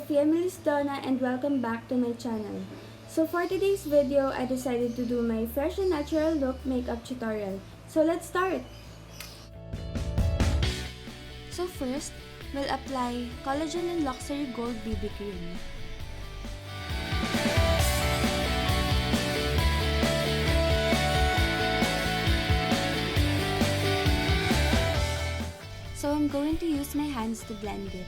Sophia Melisse, Dona, and welcome back to my channel. So for today's video, I decided to do my fresh and natural look makeup tutorial. So let's start! So first, we'll apply Collagen and Luxury Gold BB Cream. So I'm going to use my hands to blend it.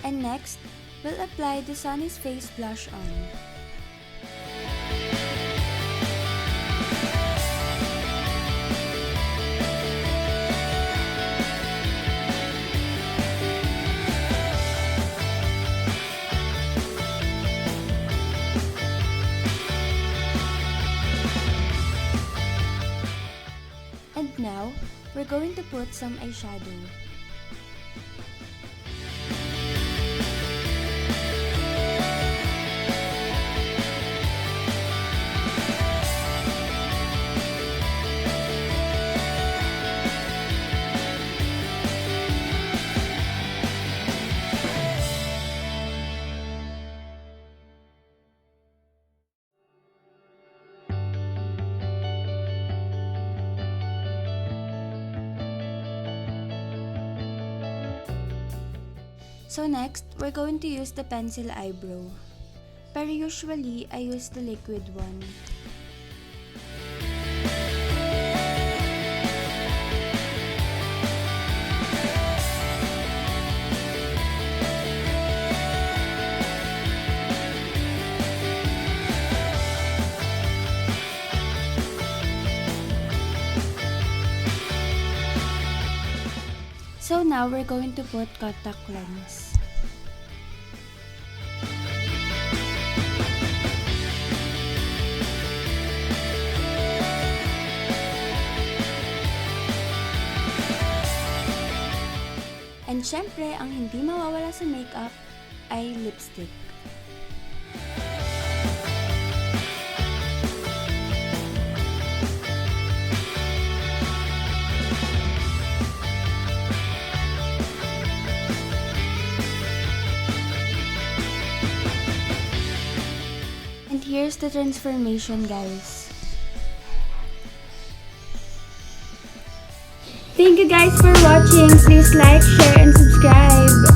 And next, we'll apply the Sunny's Face Blush on. And now, we're going to put some eyeshadow. So next, we're going to use the pencil eyebrow. Pero usually, I use the liquid one. So now we're going to put contact lens. And syempre, ang hindi mawawala sa makeup ay lipstick. And here's the transformation, guys. Thank you guys for watching. Please like, share, and subscribe.